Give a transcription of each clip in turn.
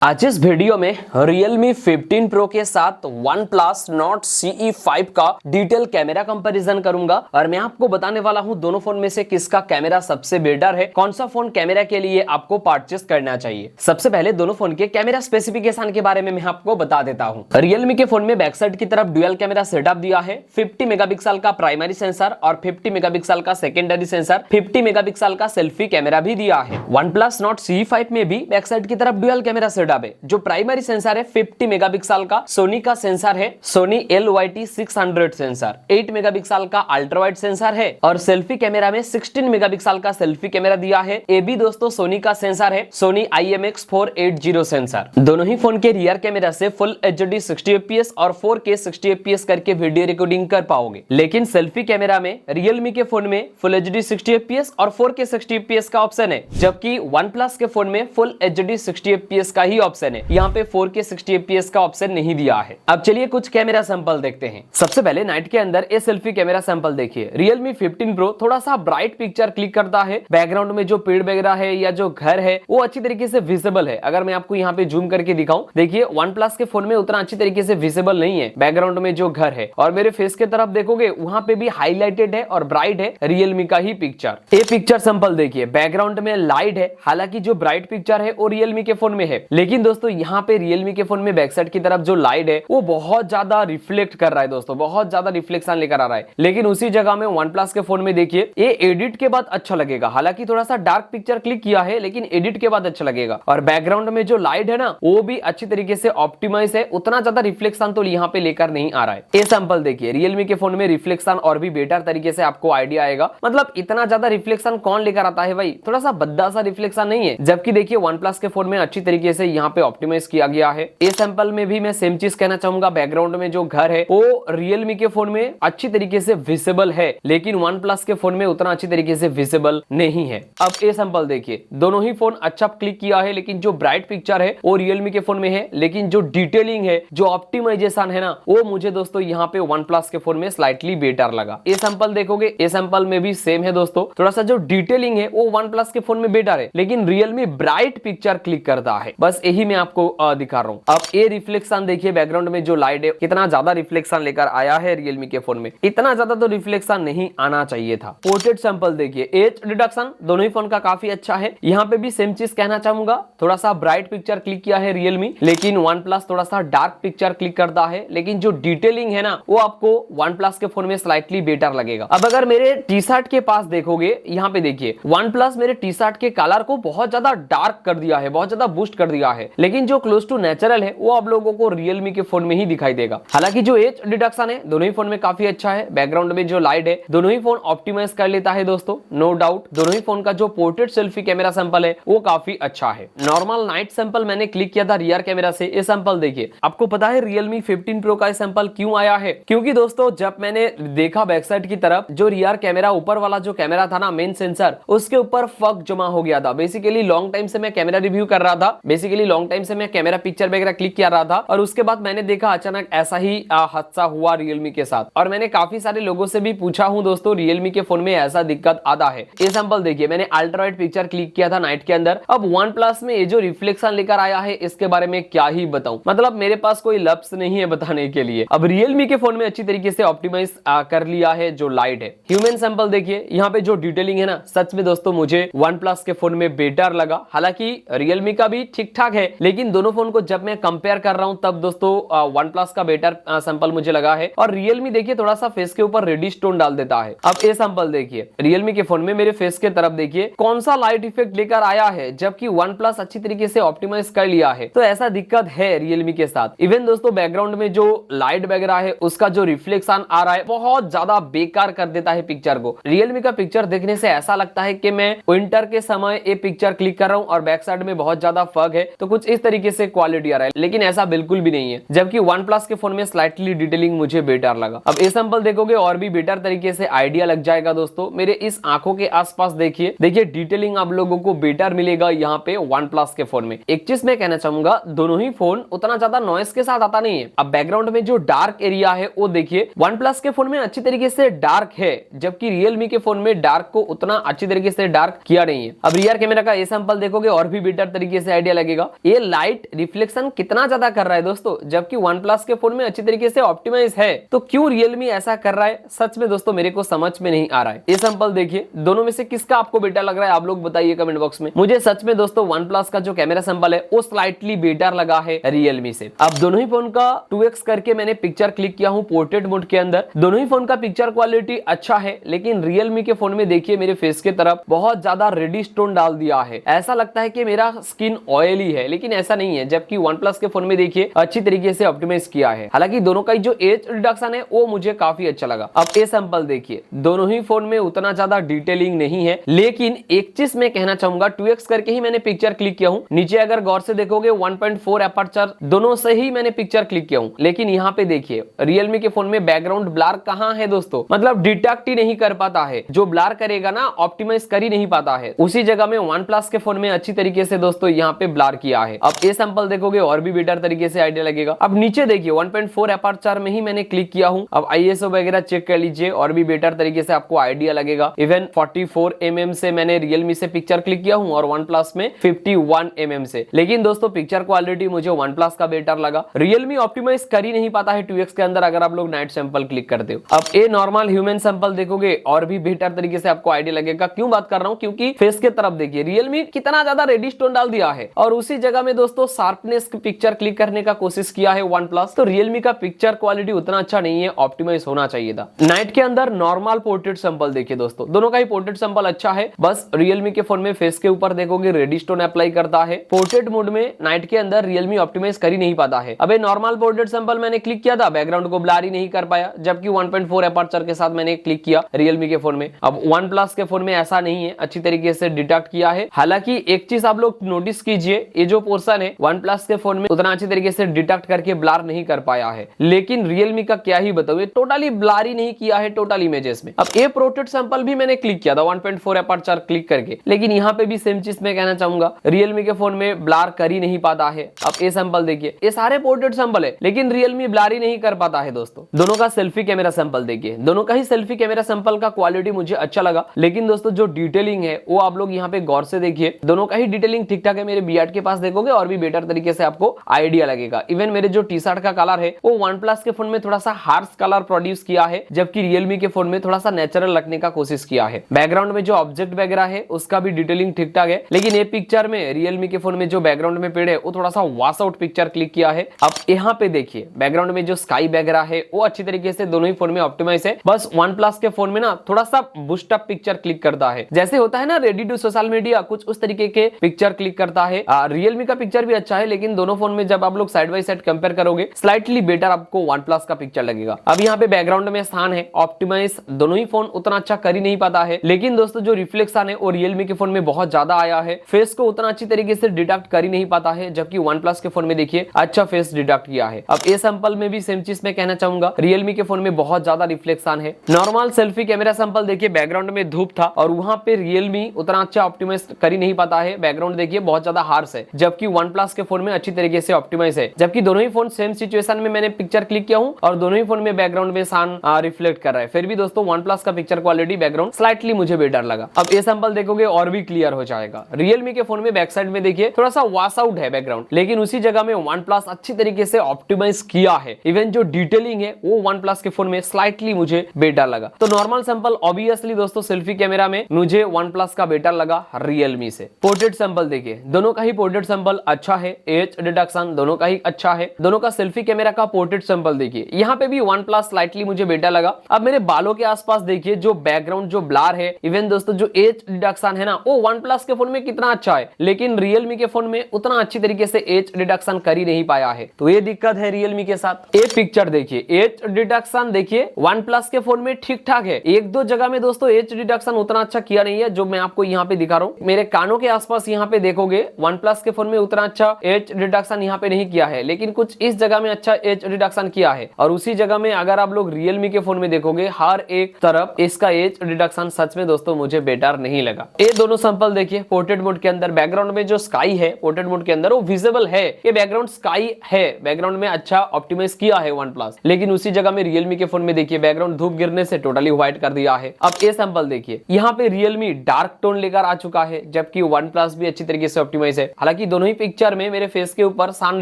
आज इस वीडियो में Realme 15 Pro के साथ OnePlus Nord CE5 का डिटेल कैमरा कंपैरिजन करूंगा और मैं आपको बताने वाला हूं दोनों फोन में से किसका कैमरा सबसे बेटर है, कौन सा फोन कैमरा के लिए आपको परचेस करना चाहिए। सबसे पहले दोनों फोन के कैमरा स्पेसिफिकेशन के बारे में मैं आपको बता देता हूं। Realme के फोन में बैक साइड की तरफ डुअल कैमरा सेटअप दिया है, 50 मेगापिक्सल का प्राइमरी सेंसर और 50 मेगापिक्सल का सेकेंडरी सेंसर, 50 मेगापिक्सल का सेल्फी कैमरा भी दिया है। OnePlus Nord CE5 में भी बैक साइड की तरफ डुअल कैमरा सेटअप है। जो प्राइमरी सेंसर है 50 मेगापिक्सल का सोनी का सेंसर है, सोनी LYT 600 सेंसर, 8 मेगापिक्सल का अल्ट्रा वाइड सेंसर है और सेल्फी कैमरा में 16 मेगापिक्सल का सेल्फी कैमरा दिया है। ये भी दोस्तों सोनी का सेंसर है, सोनी IMX480 सेंसर। दोनों ही फोन के रियर कैमरा से फुल HD 60 fps और 4K 60 fps करके वीडियो रिकॉर्डिंग कर पाओगे, लेकिन सेल्फी कैमरा में Realme के फोन में फुल HD 60 fps और 4K 60 fps का ऑप्शन है, जबकि OnePlus के फोन में फुल HD 60 fps का ही ऑप्शन है। यहाँ पे 4K 60 fps का ऑप्शन नहीं दिया है। अब चलिए कुछ कैमरा सैंपल देखते हैं। सबसे पहले नाइट के अंदर ये सेल्फी कैमरा सैंपल देखिए। Realme 15 Pro थोड़ा सा ब्राइट पिक्चर क्लिक करता है, बैकग्राउंड में जो पेड़ वगैरह है या जो घर है वो अच्छी तरीके से विजिबल है। अगर मैं आपको यहाँ पे जूम करके दिखाऊं, देखिए OnePlus के फोन में उतना अच्छी तरीके से विजिबल नहीं है बैकग्राउंड में जो घर है, और मेरे फेस के तरफ देखोगे वहां पे भी हाईलाइटेड है और ब्राइट है Realme का ही पिक्चर। ये पिक्चर सैंपल देखिए, बैकग्राउंड में लाइट है, हालांकि जो ब्राइट पिक्चर है वो Realme के फोन में है, लेकिन दोस्तों यहाँ पे Realme के फोन में बैक साइड की तरफ जो लाइट है वो बहुत ज्यादा रिफ्लेक्ट कर रहा है दोस्तों, बहुत ज्यादा रिफ्लेक्शन लेकर आ रहा है। लेकिन उसी जगह में OnePlus के फोन में देखिए ये एडिट के बाद अच्छा लगेगा, हालांकि थोड़ा सा डार्क पिक्चर क्लिक किया है लेकिन एडिट के बाद अच्छा लगेगा, और बैकग्राउंड में जो लाइट है ना वो भी अच्छी तरीके से ऑप्टिमाइज है, उतना ज्यादा रिफ्लेक्शन तो यहाँ पे लेकर नहीं आ रहा है। ये सैंपल देखिए, Realme के फोन में रिफ्लेक्शन और भी बेटर तरीके से आपको आइडिया आएगा। मतलब इतना ज्यादा रिफ्लेक्शन कौन लेकर आता है भाई, थोड़ा सा भद्दा सा रिफ्लेक्शन नहीं है, जबकि देखिए OnePlus के फोन में अच्छी तरीके से यहाँ पे ऑप्टिमाइज किया गया है। इस सैंपल में भी मैं सेम चीज कहना चाहूंगा, बैकग्राउंड में जो घर है वो Realme के फोन में अच्छी तरीके से विजिबल है, लेकिन OnePlus के फोन में उतना अच्छी तरीके से विजिबल नहीं है। अब ये सैंपल देखिए, दोनों ही फोन अच्छा क्लिक किया है, लेकिन जो ब्राइट पिक्चर है वो Realme के फोन में है, लेकिन जो डिटेलिंग है, जो ऑप्टिमाइजेशन है ना, वो मुझे दोस्तों यहाँ पे OnePlus के फोन में स्लाइटली बेटर लगा। ये सैंपल देखोगे, ये सैंपल में भी सेम है दोस्तों, थोड़ा सा जो डिटेलिंग है वो OnePlus के फोन में बेटर है, लेकिन Realme ब्राइट पिक्चर क्लिक करता है। बस यही मैं आपको दिखा रहा हूँ। अब ये रिफ्लेक्शन देखिए, बैकग्राउंड में जो लाइट है कितना ज्यादा रिफ्लेक्शन लेकर आया है Realme के फोन में, इतना ज्यादा तो रिफ्लेक्शन नहीं आना चाहिए था। पोर्ट्रेट सैंपल देखिए, एज डिडक्शन दोनों ही फोन का काफी अच्छा है। यहाँ पे भी सेम चीज कहना चाहूंगा, थोड़ा सा ब्राइट पिक्चर क्लिक किया है Realme, लेकिन OnePlus थोड़ा सा डार्क पिक्चर क्लिक करता है, लेकिन जो डिटेलिंग है ना वो आपको OnePlus के फोन में स्लाइटली बेटर लगेगा। अब अगर मेरे टी शर्ट के पास देखोगे, यहाँ पे देखिए OnePlus मेरे टी शर्ट के कलर को बहुत ज्यादा डार्क कर दिया है, बहुत ज्यादा बूस्ट कर दिया है, लेकिन जो क्लोज टू नेचुरल है वो आप लोगों को Realme के फोन में ही दिखाई देगा। हालांकि जो एज डिडक्शन है दोनों ही फोन में काफी अच्छा है, बैकग्राउंड में जो लाइट है दोनों ही फोन ऑप्टिमाइज कर लेता है दोस्तों, नो डाउट। दोनों ही फोन का जो पोर्ट्रेट सेल्फी कैमरा सैंपल है वो काफी अच्छा है। नॉर्मल नाइट सैंपल मैंने क्लिक किया था रियर कैमरा से, ये सैंपल देखिए। आपको पता है Realme 15 Pro का सैंपल क्यों आया है? क्योंकि दोस्तों जब मैंने देखा बैक साइड की तरफ, जो रियर कैमरा ऊपर वाला जो कैमरा था ना मेन सेंसर, उसके ऊपर फक जमा हो गया था। बेसिकली लॉन्ग टाइम से मैं कैमरा रिव्यू कर रहा था, बेसिकली लॉन्ग टाइम से मैं कैमरा पिक्चर वगैरह क्लिक कर रहा था, और उसके बाद मैंने देखा अचानक ऐसा ही हादसा हुआ Realme के साथ। और मैंने काफी सारे लोगों से भी पूछा हूं दोस्तों, Realme के फोन में ऐसा दिक्कत आता है। ये सैंपल देखिए, मैंने अल्ट्रा वाइड पिक्चर क्लिक किया था नाइट के अंदर। अब OnePlus में ये जो रिफ्लेक्शन लेकर आया है इसके बारे में क्या ही बताऊं, मतलब मेरे पास कोई लफ्ज नहीं है बताने के लिए। अब Realme के फोन में अच्छी तरीके से ऑप्टिमाइज कर लिया है जो लाइट है। ह्यूमन सैंपल देखिए, यहाँ पे जो डिटेलिंग है ना, सच में दोस्तों मुझे OnePlus के फोन में बेटर लगा। हालांकि Realme का भी ठीक ठाक है, लेकिन दोनों फोन को जब मैं कंपेयर कर रहा हूं तब दोस्तों OnePlus का बेटर सैंपल मुझे लगा है। और Realme देखिए थोड़ा सा फेस के ऊपर रेडिश टोन डाल देता है। अब ये सैंपल देखिए, Realme के फोन में मेरे फेस के तरफ देखिए कौन सा लाइट इफेक्ट लेकर आया है, जबकि OnePlus अच्छी तरीके से ऑप्टिमाइज कर लिया है। तो ऐसा दिक्कत है Realme के साथ। इवन दोस्तों बैकग्राउंड में जो लाइट वगैरह है उसका जो रिफ्लेक्शन आ रहा है बहुत ज्यादा बेकार कर देता है पिक्चर को। Realme का पिक्चर देखने से ऐसा लगता है कि मैं विंटर के समय ये पिक्चर क्लिक कर रहा हूं और बैक साइड में बहुत ज्यादा फग है, तो कुछ इस तरीके से क्वालिटी आ रहा है, लेकिन ऐसा बिल्कुल भी नहीं है। जबकि OnePlus के फोन में स्लाइटली डिटेलिंग मुझे बेटर लगा। अब ये सैंपल देखोगे और भी बेटर तरीके से आइडिया लग जाएगा दोस्तों। मेरे इस आंखों के आसपास देखिए डिटेलिंग आप लोगों को बेटर मिलेगा यहाँ पे OnePlus के फोन में। एक चीज मैं कहना चाहूंगा, दोनों ही फोन उतना ज्यादा नॉइस के साथ आता नहीं है। अब बैकग्राउंड में जो डार्क एरिया है वो देखिए OnePlus के फोन में अच्छी तरीके से डार्क है, जबकि Realme के फोन में डार्क को उतना अच्छी तरीके से डार्क किया नहीं है। अब रियर कैमरा का ये सैंपल देखोगे और भी बेटर तरीके से आइडिया लगेगा। ये लाइट रिफ्लेक्शन कितना ज्यादा कर रहा है दोस्तों, जबकि वन प्लस के फोन में अच्छी तरीके से ऑप्टिमाइज है, तो क्यों रियलमी ऐसा कर रहा है, सच में दोस्तों मेरे को समझ में नहीं आ रहा है। ये सैंपल देखिए, दोनों में से किसका आपको बेटर लग रहा है, आप लोग बताइए कमेंट बॉक्स में। मुझे सच में दोस्तों वन प्लस का जो कैमरा सैंपल है वो स्लाइटली बेटर लगा है रियलमी से। अब दोनों ही फोन का 2x करके मैंने पिक्चर क्लिक किया हूं पोर्ट्रेट मोड के अंदर। दोनों ही फोन का पिक्चर क्वालिटी अच्छा है, लेकिन रियलमी के फोन में देखिए मेरे फेस के तरफ बहुत ज्यादा रेडिश टोन डाल दिया है, ऐसा लगता है कि मेरा स्किन ऑयली है, लेकिन ऐसा नहीं है। जबकि वन प्लस के फोन में देखिए अच्छी तरीके से ऑप्टिमाइज किया है। हालांकि दोनों का जो एज रिडक्शन है वो मुझे काफी अच्छा लगा। अब ये सैंपल देखिए, दोनों ही फोन में उतना ज्यादा डिटेलिंग नहीं है, लेकिन एक चीज मैं कहना चाहूंगा, 2x करके ही मैंने पिक्चर क्लिक किया हूं। नीचे अगर गौर से देखोगे 1.4 एपर्चर दोनों से ही मैंने पिक्चर क्लिक किया हूं, लेकिन यहाँ पे देखिए रियलमी के फोन में बैकग्राउंड ब्लर कहां है दोस्तों, मतलब डिटेक्ट ही नहीं कर पाता है। जो ब्लर करेगा ना ऑप्टिमाइज कर ही नहीं पाता है, उसी जगह में वन प्लस के फोन में अच्छी तरीके से दोस्तों यहाँ पे ब्लर किया है। अब ये सैंपल देखोगे और भी बेटर तरीके से आइडिया लगेगा। अब नीचे देखिए 1.4 एपर्चर में ही मैंने क्लिक किया हूं। अब ISO वगैरह चेक कर लीजिए और भी बेटर तरीके से आपको आइडिया लगेगा। इवन 44 mm से मैंने रियलमी से पिक्चर क्लिक किया हूं और वन प्लस में 51 mm से, लेकिन दोस्तों पिक्चर क्वालिटी मुझे वन प्लस का बेटर लगा। रियलमी ऑप्टिमाइज कर ही नहीं पाता है 2x के अंदर अगर आप लोग नाइट सैंपल क्लिक करते हो। अब ये नॉर्मल ह्यूमन सैंपल देखोगे और भी बेटर तरीके से आपको आइडिया लगेगा। क्यों बात कर रहा हूं, क्योंकि फेस के तरफ देखिए रियलमी कितना ज्यादा रेडिश टोन डाल दिया है और उसी जगह में दोस्तों शार्पनेस की पिक्चर क्लिक करने का कोशिश किया है वन प्लस। तो रियलमी का पिक्चर क्वालिटी उतना अच्छा नहीं है, ऑप्टिमाइज होना चाहिए था। नाइट के अंदर नॉर्मल पोर्ट्रेट सैंपल देखिए दोस्तों, दोनों का ही पोर्ट्रेट सैंपल अच्छा है, बस रियलमी के फोन में फेस के ऊपर देखोगे रेडिश टोन अप्लाई करता है। पोर्ट्रेट मोड में नाइट के अंदर रियलमी ऑप्टिमाइज कर ही नहीं पाता है। अब नॉर्मल पोर्ट्रेट सैंपल मैंने क्लिक किया था, बैकग्राउंड को ब्लर ही नहीं कर पाया, जबकि 1.4 एपर्चर के साथ मैंने क्लिक किया रियलमी के फोन में। अब वन प्लस के फोन में ऐसा नहीं है, अच्छी तरीके से डिटेक्ट किया है। हालांकि एक चीज आप लोग नोटिस कीजिए, ये जो पोर्शन है वन प्लस के फोन में उतना अच्छी तरीके से डिटेक्ट करके ब्लर नहीं कर पाया है, लेकिन रियलमी का क्या ही बताऊं, टोटली ब्लर ही नहीं किया है टोटल इमेजेस में। अब ये पोर्ट्रेट सैंपल भी मैंने क्लिक किया था 1.4 एपर्चर क्लिक करके, लेकिन यहाँ पे भी सेम चीज मैं कहना चाहूंगा, रियलमी के फोन में ब्लर कर ही नहीं पाता है। अब ये सैंपल देखिए, ये सारे पोर्ट्रेट सैंपल है, लेकिन रियलमी ब्लर ही नहीं कर पाता है दोस्तों। दोनों का सेल्फी कैमरा सैंपल देखिए, दोनों का ही सेल्फी कैमरा सैंपल का क्वालिटी मुझे अच्छा लगा, लेकिन दोस्तों जो डिटेलिंग है वो आप लोग यहाँ पे गौर से देखिए, दोनों का ही डिटेलिंग ठीक ठाक है। मेरे बियर्ड के पास देखोगे और भी बेटर तरीके से आपको आइडिया लगेगा। इवन मेरे जो टी शर्ट का कलर है वो वन प्लस के फोन में थोड़ा सा हार्श कलर प्रोड्यूस किया है, जबकि रियलमी के फोन में थोड़ा सा नेचुरल रखने का कोशिश किया है। बैकग्राउंड में जो ऑब्जेक्ट वगैरह है उसका भी डिटेलिंग ठीक ठाक है, लेकिन ये पिक्चर में रियलमी के फोन में जो बैकग्राउंड में पेड़ है वो थोड़ा सा वॉश आउट पिक्चर क्लिक किया है। अब यहाँ पे देखिए बैकग्राउंड में जो स्काई वगैरह है वो अच्छी तरीके से दोनों ही फोन में ऑप्टिमाइज है, बस वन प्लस के फोन में ना थोड़ा सा बूस्ट अप पिक्चर क्लिक करता है, जैसे होता है ना रेडी टू सोशल मीडिया, कुछ उस तरीके के पिक्चर क्लिक करता है। रियलमी का पिक्चर भी अच्छा है, लेकिन दोनों फोन में जब आप लोग साइड बाय साइड कंपेयर करोगे स्लाइटली बेटर आपको वन प्लस का पिक्चर लगेगा। अब यहाँ पे बैकग्राउंड में स्थान है, ऑप्टिमाइज दोनों ही फोन उतना अच्छा कर ही नहीं पाता है, लेकिन दोस्तों जो रिफ्लेक्शन है वो रियलमी के फोन में बहुत ज्यादा आया है। फेस को उतना अच्छी तरीके से डिटेक्ट कर ही नहीं पाता है, जबकि वन प्लस के फोन में देखिए अच्छा फेस डिटेक्ट किया है। अब ये सैंपल में भी सेम चीज मैं कहना चाहूंगा, रियलमी के फोन में बहुत ज्यादा रिफ्लेक्शन है। नॉर्मल सेल्फी कैमरा सैंपल देखिए, बैकग्राउंड में धूप था और वहां पे रियलमी उतना अच्छा ऑप्टिमाइज कर ही नहीं पाता है। बैकग्राउंड देखिए बहुत ज्यादा हार्श है, जबकि वन प्लस के फोन में अच्छी तरीके से ऑप्टिमाइज है। जबकि दोनों ही फोन सेम सिचुएशन में मैंने पिक्चर क्लिक किया हूं और दोनों ही फोन में बैकग्राउंड में सन रिफ्लेक्ट कर रहा है, फिर भी दोस्तों वन प्लस का पिक्चर क्वालिटी बैकग्राउंड स्लाइटली मुझे बेटर लगा। अब ये सैंपल देखोगे और भी क्लियर हो जाएगा। रियलमी के फोन में बैक साइड में देखिए थोड़ा सा वॉश आउट है बैकग्राउंड, लेकिन उसी जगह में वन प्लस अच्छी तरीके से ऑप्टिमाइज किया है। इवन जो डिटेलिंग है वो वन प्लस के फोन में स्लाइटली मुझे बेटर लगा। तो नॉर्मल सैंपल ऑब्वियसली दोस्तों सेल्फी कैमरा में मुझे वन प्लस का बेटर लगा रियलमी से। पोर्ट्रेट सैंपल देखिए, दोनों का ही पोर्ट्रेट सैंपल अच्छा है, एज डिटेक्शन दोनों का ही अच्छा है। दोनों का सेल्फी कैमरा का पोर्ट्रेट सैंपल देखिए, यहाँ पे भी वन प्लस स्लाइटली मुझे बेटर लगा। अब मेरे बालों के आसपास देखिए जो बैकग्राउंड जो ब्लर है, इवन दोस्तों जो एज डिटेक्शन है ना वो वन प्लस के फोन में कितना अच्छा है, लेकिन रियलमी के फोन में उतना अच्छी तरीके से एज डिटेक्शन कर ही नहीं पाया है। तो ये दिक्कत है रियलमी के साथ। ये पिक्चर देखिए, एज डिटेक्शन देखिए वन प्लस के फोन में ठीक ठाक है, एक दो जगह में दोस्तों एज डिटेक्शन उतना अच्छा किया नहीं है, जो मैं आपको यहाँ पे दिखा रहा हूँ। मेरे कानों के आसपास यहाँ पे देखोगे वन प्लस के फोन में उतना अच्छा एज डिटेक्शन यहाँ पे नहीं किया है, लेकिन कुछ इस जगह में अच्छा एज डिटेक्शन किया है। और उसी जगह में अगर आप लोग रियलमी के फोन में देखोगे हर एक तरफ इसका एज डिटेक्शन सच में दोस्तों मुझे बेटर नहीं लगा। ये दोनों सैंपल देखिए पोर्ट्रेट मोड के अंदर, बैकग्राउंड में जो स्काई है पोर्ट्रेट मोड के अंदर वो विजिबल है, ये बैकग्राउंड स्काई है, बैकग्राउंड में अच्छा ऑप्टिमाइज किया है वन प्लस, लेकिन उसी जगह में रियलमी के फोन में देखिए बैकग्राउंड धूप गिरने से टोटली व्हाइट कर दिया है। अब ये सैंपल देखिए, यहाँ पे रियलमी डार्क टोन लेकर आ चुका है, जबकि वन प्लस भी अच्छी तरीके से ऑप्टिमाइज है। हालांकि हालांकि दोनों ही पिक्चर में मेरे फेस के ऊपर सन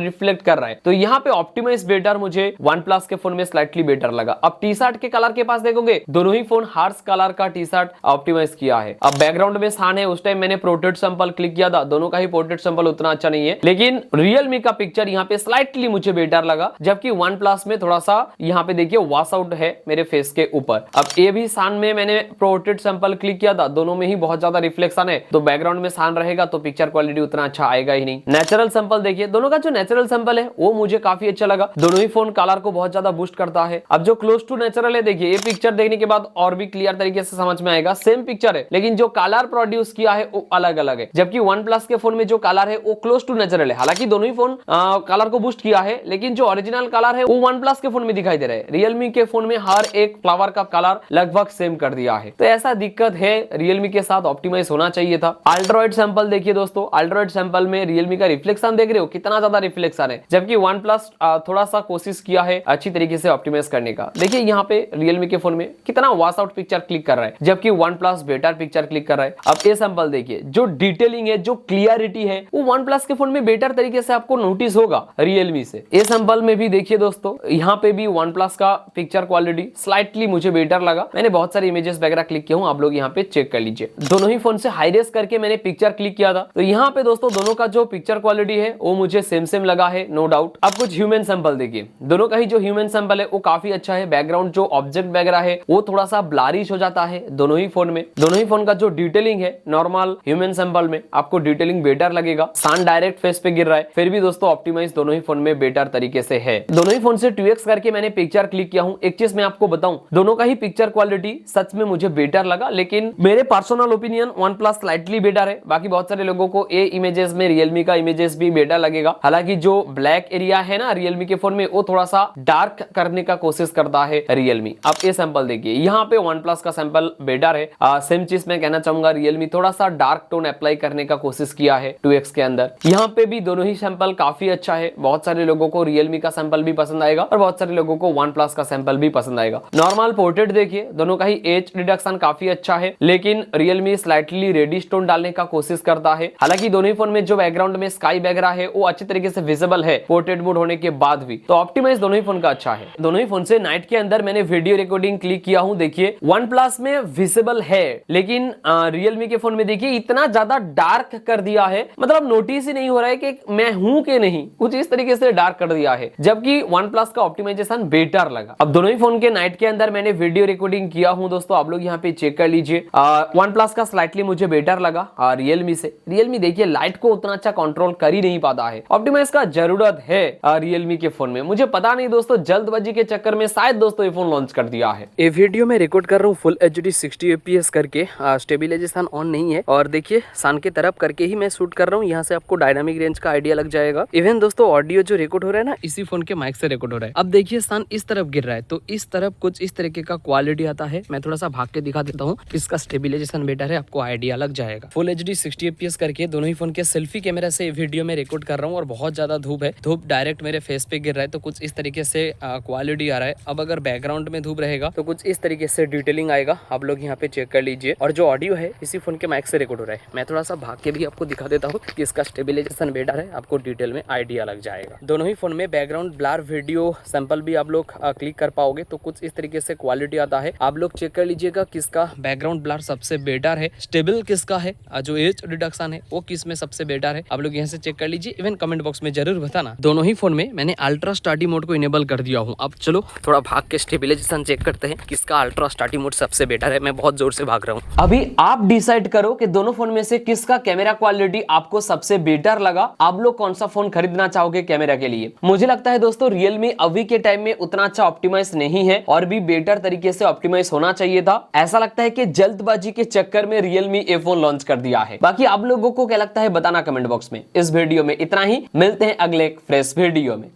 रिफ्लेक्ट कर रहा है। तो यहाँ पे ऑप्टिमाइज बेटर मुझे OnePlus के फोन में स्लाइटली बेटर लगा। अब टी शर्ट के कलर के पास देखोगे दोनों ही फोन हार्श कलर का टी शर्ट ऑप्टिमाइज किया है। अब बैकग्राउंड में सन है, उस टाइम मैंने पोर्ट्रेट सैंपल क्लिक किया था, दोनों का ही पोर्ट्रेट सैंपल उतना अच्छा नहीं है, लेकिन Realme का पिक्चर यहाँ पे स्लाइटली मुझे बेटर लगा, जबकि OnePlus में थोड़ा सा यहाँ पे देखिए वॉश आउट है मेरे फेस के ऊपर। अब ये भी सन में मैंने पोर्ट्रेट सैंपल क्लिक किया था, दोनों में ही बहुत ज्यादा रिफ्लेक्शन है, तो बैकग्राउंड में सन रहेगा तो पिक्चर क्वालिटी उतना अच्छा आएगा ही नहीं। नेचुरल सैंपल देखिए, दोनों का जो नेचुरल सैंपल है वो मुझे काफी अच्छा लगा, दोनों ही फोन कलर को बहुत ज्यादा बूस्ट करता है। अब जो क्लोज टू नेचुरल है देखिए, ये पिक्चर देखने के बाद और भी क्लियर तरीके से समझ में आएगा, सेम पिक्चर है लेकिन जो कलर प्रोड्यूस किया है वो अलग अलग है, जबकि OnePlus के फोन में जो कलर है वो क्लोज टू नेचुरल है। हालांकि दोनों ही फोन कलर को बूस्ट किया है, लेकिन जो ओरिजिनल कलर है वो OnePlus के फोन में दिखाई दे रहा है। Realme के फोन में हर एक फ्लावर का कलर लगभग सेम कर दिया है, तो ऐसा दिक्कत है, Realme के साथ ऑप्टिमाइज होना चाहिए था। अल्ट्रावाइड सैंपल देखिए दोस्तों, अल्ट्रावाइड सैंपल में Realme का रिफ्लेक्शन देख रहे हो कितना ज्यादा रिफ्लेक्शन है, जबकि OnePlus थोड़ा सा कोशिश किया है अच्छी तरीके से ऑप्टिमाइज करने का। देखिए यहाँ पे Realme के फोन में कितना वॉश आउट पिक्चर क्लिक कर रहा है, जबकि OnePlus बेटर पिक्चर क्लिक कर रहा है। अब ये सैंपल देखिए, जो डिटेलिंग है, जो क्लियरिटी है, वो OnePlus के फोन में बेटर तरीके से आपको नोटिस होगा Realme से। ये सैंपल में भी देखिए दोस्तों, यहाँ पे भी OnePlus का पिक्चर क्वालिटी स्लाइटली मुझे बेटर लगा। मैंने बहुत सारे इमेजेस वगैरह क्लिक किया हूँ, आप लोग यहाँ पे चेक कर लीजिए। दोनों ही फोन से हाई रेस करके मैंने पिक्चर क्लिक किया था, तो यहाँ पे दोस्तों दोनों का जो पिक्चर क्वालिटी है वो मुझे सेम लगा है, नो डाउट। अब कुछ ह्यूमन सैंपल देखिए, दोनों का ही जो ह्यूमन सैंपल है वो काफी अच्छा है। बैकग्राउंड जो ऑब्जेक्ट वगैरह है वो थोड़ा सा ब्लरिश हो जाता है दोनों ही फोन में। दोनों ही फोन का जो डिटेलिंग है, नॉर्मल ह्यूमन सैंपल में आपको डिटेलिंग बेटर लगेगा, सन डायरेक्ट फेस पे गिर रहा है, फिर भी दोस्तों ऑप्टिमाइज दोनों ही फोन में बेटर तरीके से है। दोनों ही फोन से 2x करके मैंने पिक्चर क्लिक किया हूँ। एक चीज मैं आपको बताऊं, दोनों का ही पिक्चर क्वालिटी सच में मुझे बेटर लगा, लेकिन मेरे personal opinion OnePlus slightly better है। बाकी बहुत सारे लोगों को ये इमेजेस में Realme का इमेजेस भी बेटर लगेगा। हालांकि जो ब्लैक एरिया है ना Realme के फोन में, वो थोड़ा सा डार्क करने का कोशिश करता है Realme। अब ये सैंपल देखिए, यहाँ पे OnePlus का सैंपल बेटर है। सेम चीज मैं कहना चाहूंगा, Realme थोड़ा सा डार्क टोन अप्लाई करने का कोशिश किया है 2x के अंदर। यहाँ पे भी दोनों ही सैंपल काफी अच्छा है। बहुत सारे लोगों को Realme का सैंपल भी पसंद आएगा और बहुत सारे लोगों को OnePlus का सैंपल भी पसंद आएगा। नॉर्मल पोर्ट्रेट देखिए, दोनों का ही एज रिडक्शन काफी अच्छा है, लेकिन Realme स्लाइटली रेडिश टोन डालने का कोशिश करता है। हालांकि दोनों ही फोन में जो बैकग्राउंड में स्काई वगैरह है वो अच्छी तरीके से विजिबल है पोर्ट्रेट मोड होने के बाद भी, तो ऑप्टिमाइज दोनों ही फोन का अच्छा है। दोनों ही फोन से नाइट के अंदर मैंने वीडियो रिकॉर्डिंग क्लिक किया हूं, देखिए OnePlus में विजिबल है, लेकिन Realme के फोन में देखिए इतना ज्यादा डार्क कर दिया है, मतलब नोटिस ही नहीं हो रहा है कि मैं हूं कि नहीं, कुछ इस तरीके से डार्क कर दिया है, जबकि OnePlus का ऑप्टिमाइजेशन बेटर लगा। अब दोनों ही फोन के नाइट के अंदर मैंने वीडियो रिकॉर्डिंग किया हूं दोस्तों, आप लोग यहाँ पे चेक कर लीजिए। OnePlus का स्लाइटली मुझे बेटर लगा Realme से। Realme देखिए लाइट को उतना अच्छा कंट्रोल कर ही नहीं पाता है, ऑप्टिमाइज का जरूरत है Realme के फोन में। मुझे पता नहीं दोस्तों, जल्दबाजी के चक्कर में शायद दोस्तों ये फोन लॉन्च कर दिया है। ये वीडियो मैं रिकॉर्ड कर रहा हूँ फुल HD 60 FPS करके, स्टेबिलाइजेशन ऑन नहीं है, और देखिए सन की तरफ करके ही मैं शूट कर रहा हूँ। यहाँ से आपको डायनामिक रेंज का आइडिया लग जाएगा। इवन दोस्तों ऑडियो जो रिकॉर्ड हो रहा है ना, इसी फोन के माइक से रिकॉर्ड हो रहा है। अब देखिए सन इस तरफ गिर रहा है, तो इस तरफ कुछ इस तरीके का क्वालिटी आता है। मैं थोड़ा सा भाग के दिखा देता हूँ, इसका स्टेबिलाइजेशन बेटर है, आपको आइडिया लग जाएगा। फुल HD 60 FPS करके दोनों ही फोन के सेल्फी कैमरा से वीडियो में रिकॉर्ड कर रहा हूँ, और बहुत ज्यादा धूप है, धूप डायरेक्ट मेरे फेस पे गिर रहा है, तो कुछ इस तरीके से क्वालिटी आ रहा है। अब अगर बैकग्राउंड में धूप रहेगा तो कुछ इस तरीके से डिटेलिंग आएगा, आप लोग यहाँ पे चेक कर लीजिए। और जो ऑडियो है इसी फोन के माइक से रिकॉर्ड हो रहा है। मैं थोड़ा सा भाग के भी आपको दिखा देता हूँ कि इसका स्टेबिलाइजेशन बेटर है, आपको डिटेल में आइडिया लग जाएगा। दोनों ही फोन में बैकग्राउंड ब्लर वीडियो सैंपल भी आप लोग क्लिक कर पाओगे, तो कुछ इस तरीके से क्वालिटी आता है। आप लोग चेक कर लीजिएगा किसका बैकग्राउंड ब्लर सबसे बेटर है, स्टेबल किसका है, जो एज रिडक्शन है वो किस में सबसे बेटर है, आप लोग यहाँ से चेक कर लीजिए। इवन कमेंट बॉक्स में जरूर बताना। दोनों ही फोन में मैंने अल्ट्रा स्टडी मोड को इनेबल कर दिया हूँ। अब चलो थोड़ा भाग के स्टेबिलाइजेशन चेक करते हैं, किसका अल्ट्रा स्टडी मोड सबसे बेटर है। मैं बहुत जोर से भाग रहा हूँ। अभी आप डिसाइड करो कि दोनों फोन में से किसका कैमरा क्वालिटी आपको सबसे बेटर लगा। आप लोग कौन सा फोन खरीदना चाहोगे कैमरा के लिए? मुझे लगता है दोस्तों Realme अभी के टाइम में उतना अच्छा ऑप्टिमाइज नहीं है, और भी बेटर तरीके से ऑप्टिमाइज होना चाहिए था। ऐसा लगता है कि जल्दबाजी के चक्कर में Realme ये फोन लॉन्च कर दिया है। बाकी आप लोगों को क्या लगता है बताना कमेंट बॉक्स में। इस वीडियो में इतना ही, मिलते हैं अगले एक फ्रेश वीडियो में।